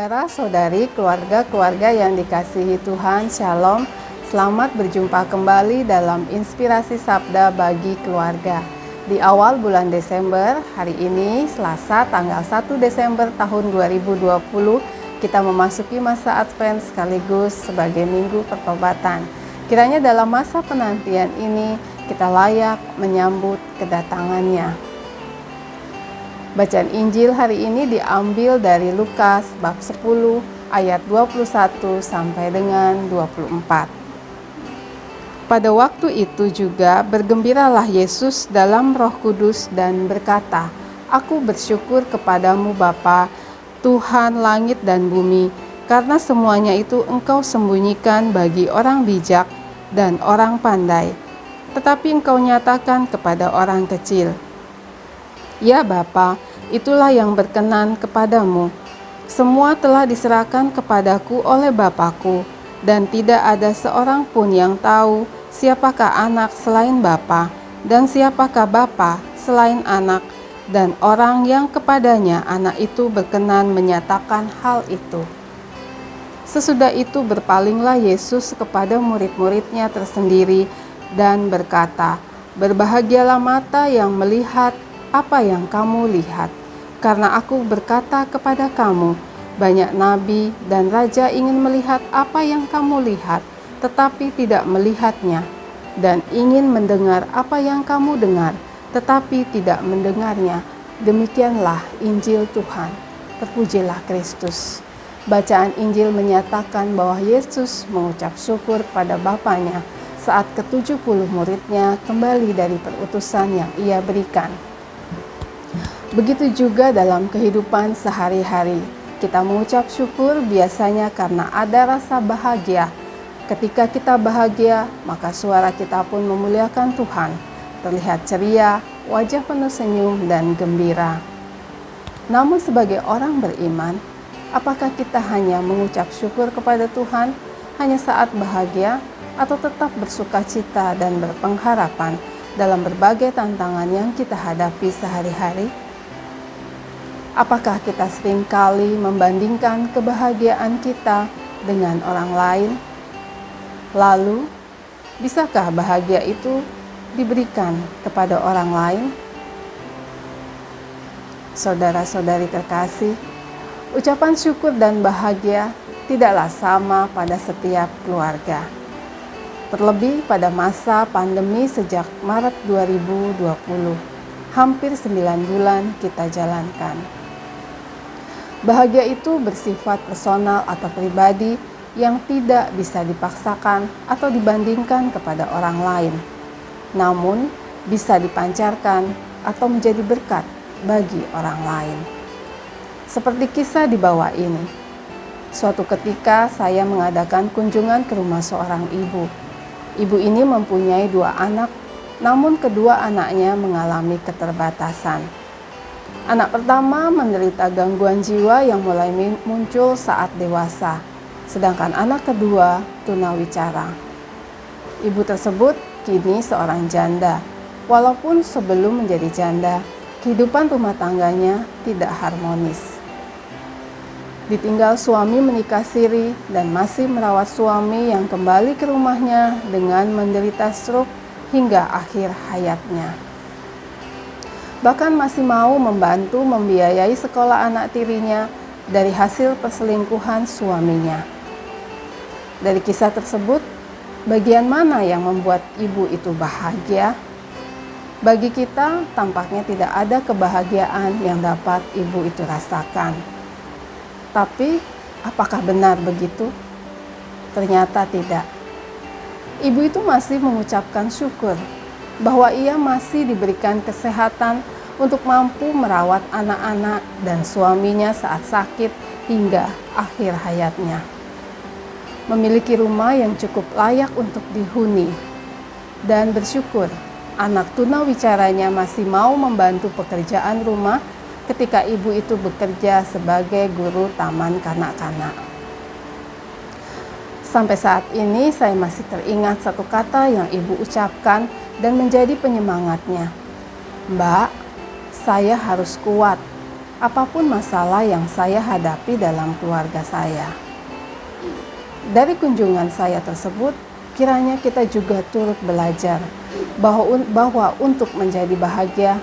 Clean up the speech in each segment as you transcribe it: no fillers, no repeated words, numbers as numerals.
Saudara-saudari, keluarga-keluarga yang dikasihi Tuhan, Shalom. Selamat berjumpa kembali dalam Inspirasi Sabda bagi Keluarga. Di awal bulan Desember, hari ini Selasa tanggal 1 Desember tahun 2020, kita memasuki masa Advent sekaligus sebagai Minggu Pertobatan. Kiranya dalam masa penantian ini, kita layak menyambut kedatangannya. Bacaan Injil hari ini diambil dari Lukas bab 10 ayat 21 sampai dengan 24. Pada waktu itu juga bergembiralah Yesus dalam Roh Kudus dan berkata, "Aku bersyukur kepadamu Bapa, Tuhan langit dan bumi, karena semuanya itu Engkau sembunyikan bagi orang bijak dan orang pandai, tetapi Engkau nyatakan kepada orang kecil. Ya Bapa, itulah yang berkenan kepadamu. Semua telah diserahkan kepadaku oleh Bapa-Ku, dan tidak ada seorang pun yang tahu siapakah anak selain Bapa, dan siapakah Bapa selain anak, dan orang yang kepadanya anak itu berkenan menyatakan hal itu." Sesudah itu berpalinglah Yesus kepada murid-muridnya tersendiri dan berkata, "Berbahagialah mata yang melihat apa yang kamu lihat, karena aku berkata kepada kamu, banyak nabi dan raja ingin melihat apa yang kamu lihat, tetapi tidak melihatnya, dan ingin mendengar apa yang kamu dengar, tetapi tidak mendengarnya." Demikianlah Injil Tuhan. Terpujilah Kristus. Bacaan Injil menyatakan bahwa Yesus mengucap syukur pada Bapanya saat ke-70 muridnya kembali dari perutusan yang Ia berikan. Begitu juga dalam kehidupan sehari-hari, kita mengucap syukur biasanya karena ada rasa bahagia. Ketika kita bahagia, maka suara kita pun memuliakan Tuhan, terlihat ceria, wajah penuh senyum dan gembira. Namun sebagai orang beriman, apakah kita hanya mengucap syukur kepada Tuhan hanya saat bahagia, atau tetap bersuka cita dan berpengharapan dalam berbagai tantangan yang kita hadapi sehari-hari? Apakah kita seringkali membandingkan kebahagiaan kita dengan orang lain? Lalu, bisakah bahagia itu diberikan kepada orang lain? Saudara-saudari terkasih, ucapan syukur dan bahagia tidaklah sama pada setiap keluarga. Terlebih pada masa pandemi sejak Maret 2020, hampir 9 bulan kita jalankan. Bahagia itu bersifat personal atau pribadi yang tidak bisa dipaksakan atau dibandingkan kepada orang lain, namun bisa dipancarkan atau menjadi berkat bagi orang lain. Seperti kisah di bawah ini. Suatu ketika saya mengadakan kunjungan ke rumah seorang ibu. Ibu ini mempunyai 2 anak, namun kedua anaknya mengalami keterbatasan. Anak pertama menderita gangguan jiwa yang mulai muncul saat dewasa, sedangkan anak kedua tunawicara. Ibu tersebut kini seorang janda. Walaupun sebelum menjadi janda, kehidupan rumah tangganya tidak harmonis. Ditinggal suami menikah siri dan masih merawat suami yang kembali ke rumahnya dengan menderita stroke hingga akhir hayatnya. Bahkan masih mau membantu membiayai sekolah anak tirinya dari hasil perselingkuhan suaminya. Dari kisah tersebut, bagian mana yang membuat ibu itu bahagia? Bagi kita, tampaknya tidak ada kebahagiaan yang dapat ibu itu rasakan. Tapi, apakah benar begitu? Ternyata tidak. Ibu itu masih mengucapkan syukur bahwa ia masih diberikan kesehatan untuk mampu merawat anak-anak dan suaminya saat sakit hingga akhir hayatnya. Memiliki rumah yang cukup layak untuk dihuni, dan bersyukur anak tunawicaranya masih mau membantu pekerjaan rumah ketika ibu itu bekerja sebagai guru taman kanak-kanak. Sampai saat ini saya masih teringat satu kata yang ibu ucapkan dan menjadi penyemangatnya. "Mbak, saya harus kuat. apapun masalah yang saya hadapi dalam keluarga saya. Dari kunjungan saya tersebut, kiranya kita juga turut belajar bahwa untuk menjadi bahagia,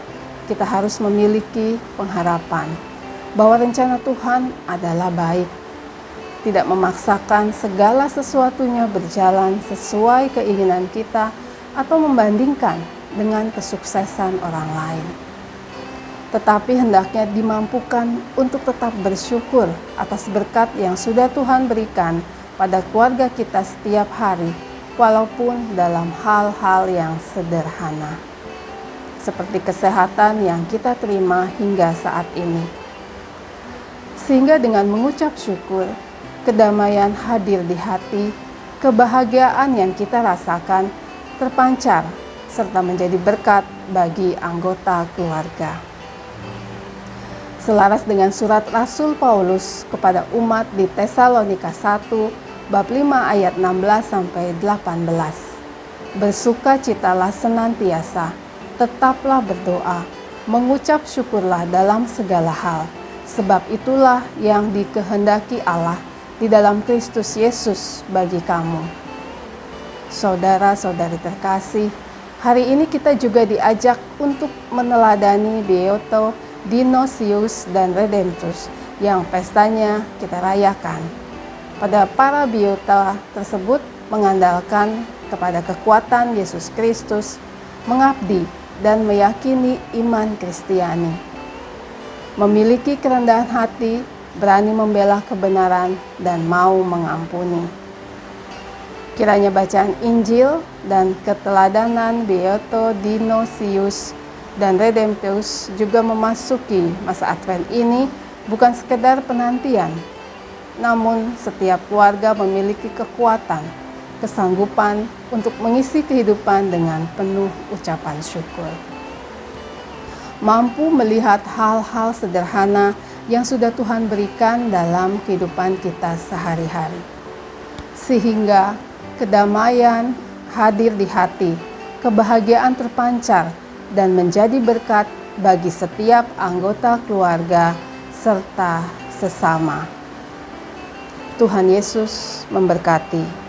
kita harus memiliki pengharapan bahwa rencana Tuhan adalah baik, tidak memaksakan segala sesuatunya berjalan sesuai keinginan kita atau membandingkan dengan kesuksesan orang lain. Tetapi hendaknya dimampukan untuk tetap bersyukur atas berkat yang sudah Tuhan berikan pada keluarga kita setiap hari, walaupun dalam hal-hal yang sederhana, seperti kesehatan yang kita terima hingga saat ini. Sehingga dengan mengucap syukur, kedamaian hadir di hati, kebahagiaan yang kita rasakan terpancar serta menjadi berkat bagi anggota keluarga. Selaras dengan surat Rasul Paulus kepada umat di Tesalonika 1 bab 5 ayat 16-18. Bersukacitalah senantiasa, tetaplah berdoa, mengucap syukurlah dalam segala hal, sebab itulah yang dikehendaki Allah di dalam Kristus Yesus bagi kamu. Saudara-saudari terkasih, hari ini kita juga diajak untuk meneladani Beato Dionysius dan Redemptus yang pestanya kita rayakan. Pada para biota tersebut mengandalkan kepada kekuatan Yesus Kristus, mengabdi dan meyakini iman Kristiani, memiliki kerendahan hati, berani membela kebenaran, dan mau mengampuni. Kiranya bacaan Injil dan keteladanan Beato Dionysius dan Redemptus juga memasuki masa Advent ini bukan sekedar penantian, namun setiap keluarga memiliki kekuatan, kesanggupan untuk mengisi kehidupan dengan penuh ucapan syukur. Mampu melihat hal-hal sederhana yang sudah Tuhan berikan dalam kehidupan kita sehari-hari, sehingga kedamaian hadir di hati, kebahagiaan terpancar dan menjadi berkat bagi setiap anggota keluarga serta sesama. Tuhan Yesus memberkati.